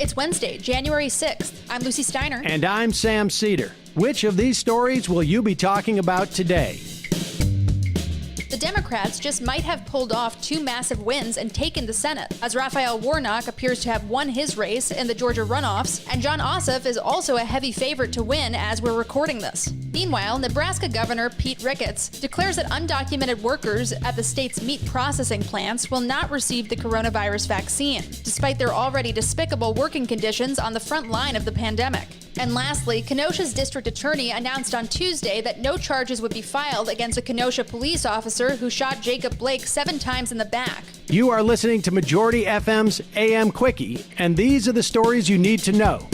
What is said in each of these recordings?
It's Wednesday, January 6th. I'm Lucy Steiner. And I'm Sam Cedar. Which of these stories will you be talking about today? The Democrats just might have pulled off two massive wins and taken the Senate, as Rafael Warnock appears to have won his race in the Georgia runoffs, and Jon Ossoff is also a heavy favorite to win as we're recording this. Meanwhile, Nebraska Governor Pete Ricketts declares that undocumented workers at the state's meat processing plants will not receive the coronavirus vaccine, despite their already despicable working conditions on the front line of the pandemic. And lastly, Kenosha's district attorney announced on Tuesday that no charges would be filed against a Kenosha police officer who shot Jacob Blake 7 times in the back. You are listening to Majority FM's AM Quickie, and these are the stories you need to know.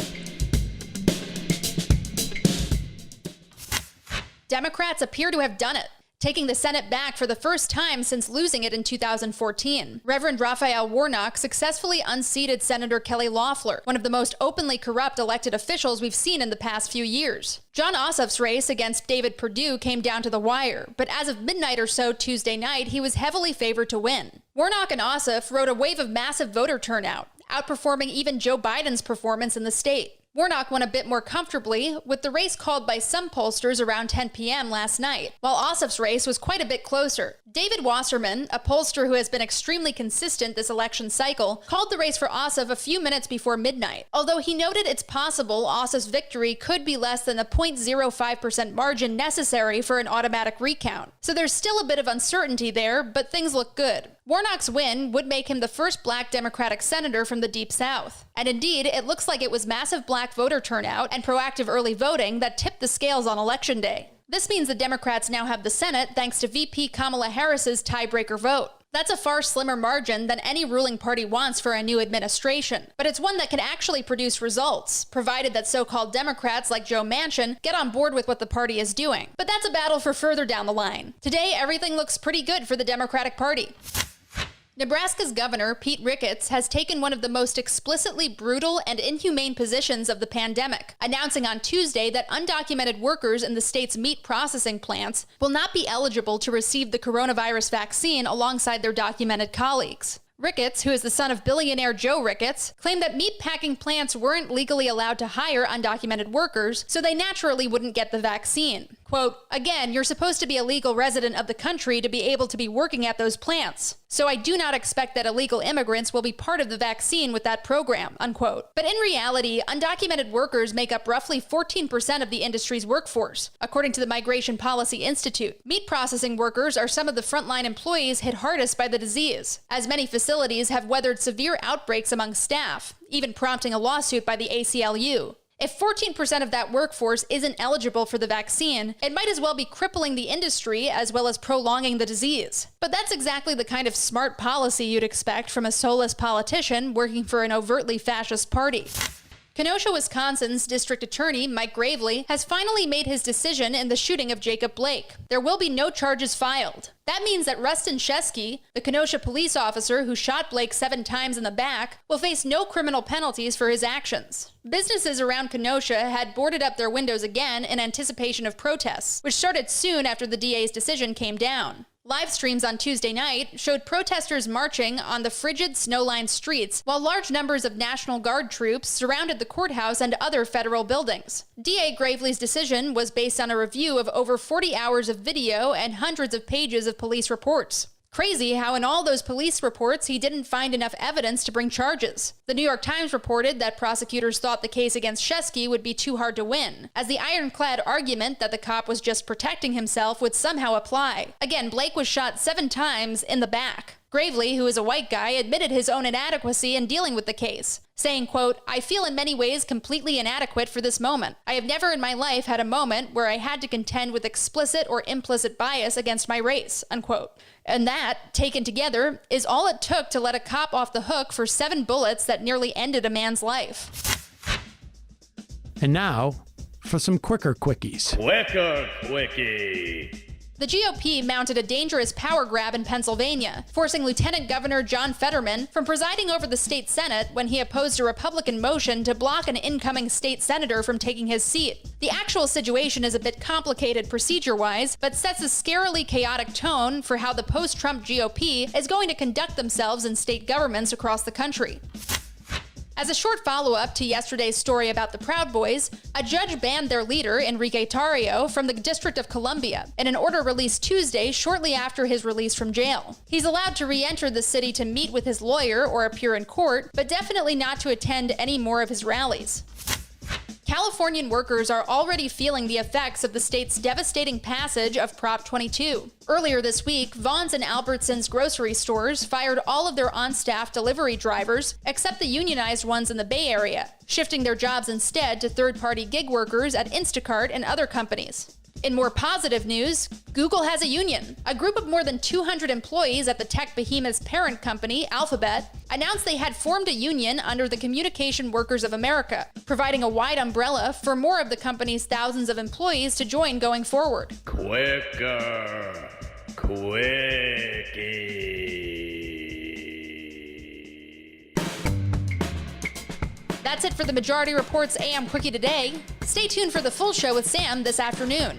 Democrats appear to have done it, taking the Senate back for the first time since losing it in 2014. Reverend Rafael Warnock successfully unseated Senator Kelly Loeffler, one of the most openly corrupt elected officials we've seen in the past few years. Jon Ossoff's race against David Perdue came down to the wire, but as of midnight or so Tuesday night, he was heavily favored to win. Warnock and Ossoff rode a wave of massive voter turnout, outperforming even Joe Biden's performance in the state. Warnock won a bit more comfortably, with the race called by some pollsters around 10 p.m. last night, while Ossoff's race was quite a bit closer. David Wasserman, a pollster who has been extremely consistent this election cycle, called the race for Ossoff a few minutes before midnight, although he noted it's possible Ossoff's victory could be less than the 0.05% margin necessary for an automatic recount. So there's still a bit of uncertainty there, but things look good. Warnock's win would make him the first black Democratic senator from the Deep South. And indeed, it looks like it was massive black voter turnout and proactive early voting that tipped the scales on Election Day. This means the Democrats now have the Senate thanks to VP Kamala Harris's tiebreaker vote. That's a far slimmer margin than any ruling party wants for a new administration, but it's one that can actually produce results, provided that so-called Democrats like Joe Manchin get on board with what the party is doing. But that's a battle for further down the line. Today, everything looks pretty good for the Democratic Party. Nebraska's governor, Pete Ricketts, has taken one of the most explicitly brutal and inhumane positions of the pandemic, announcing on Tuesday that undocumented workers in the state's meat processing plants will not be eligible to receive the coronavirus vaccine alongside their documented colleagues. Ricketts, who is the son of billionaire Joe Ricketts, claimed that meatpacking plants weren't legally allowed to hire undocumented workers, so they naturally wouldn't get the vaccine. Quote, again, you're supposed to be a legal resident of the country to be able to be working at those plants. So I do not expect that illegal immigrants will be part of the vaccine with that program, unquote. But in reality, undocumented workers make up roughly 14% of the industry's workforce, according to the Migration Policy Institute. Meat processing workers are some of the frontline employees hit hardest by the disease, as many facilities have weathered severe outbreaks among staff, even prompting a lawsuit by the ACLU. If 14% of that workforce isn't eligible for the vaccine, it might as well be crippling the industry as well as prolonging the disease. But that's exactly the kind of smart policy you'd expect from a soulless politician working for an overtly fascist party. Kenosha, Wisconsin's district attorney, Mike Gravely, has finally made his decision in the shooting of Jacob Blake. There will be no charges filed. That means that Rusten Sheskey, the Kenosha police officer who shot Blake 7 times in the back, will face no criminal penalties for his actions. Businesses around Kenosha had boarded up their windows again in anticipation of protests, which started soon after the DA's decision came down. Live streams on Tuesday night showed protesters marching on the frigid, snow-lined streets, while large numbers of National Guard troops surrounded the courthouse and other federal buildings. DA Gravely's decision was based on a review of over 40 hours of video and hundreds of pages of police reports. Crazy how in all those police reports he didn't find enough evidence to bring charges. The New York Times reported that prosecutors thought the case against Sheskey would be too hard to win, as the ironclad argument that the cop was just protecting himself would somehow apply. Again, Blake was shot 7 times in the back. Gravely, who is a white guy, admitted his own inadequacy in dealing with the case, saying, quote, I feel in many ways completely inadequate for this moment. I have never in my life had a moment where I had to contend with explicit or implicit bias against my race, unquote. And that, taken together, is all it took to let a cop off the hook for 7 bullets that nearly ended a man's life. And now, for some quicker quickies. Quicker quickie. The GOP mounted a dangerous power grab in Pennsylvania, forcing Lieutenant Governor John Fetterman from presiding over the state Senate when he opposed a Republican motion to block an incoming state senator from taking his seat. The actual situation is a bit complicated procedure-wise, but sets a scarily chaotic tone for how the post-Trump GOP is going to conduct themselves in state governments across the country. As a short follow-up to yesterday's story about the Proud Boys, a judge banned their leader, Enrique Tarrio, from the District of Columbia in an order released Tuesday shortly after his release from jail. He's allowed to re-enter the city to meet with his lawyer or appear in court, but definitely not to attend any more of his rallies. Californian workers are already feeling the effects of the state's devastating passage of Prop 22. Earlier this week, Vons and Albertsons grocery stores fired all of their on-staff delivery drivers, except the unionized ones in the Bay Area, shifting their jobs instead to third-party gig workers at Instacart and other companies. In more positive news, Google has a union. A group of more than 200 employees at the tech behemoth's parent company, Alphabet, announced they had formed a union under the Communication Workers of America, providing a wide umbrella for more of the company's thousands of employees to join going forward. Quickie. That's it for the Majority Report's AM Quickie today. Stay tuned for the full show with Sam this afternoon.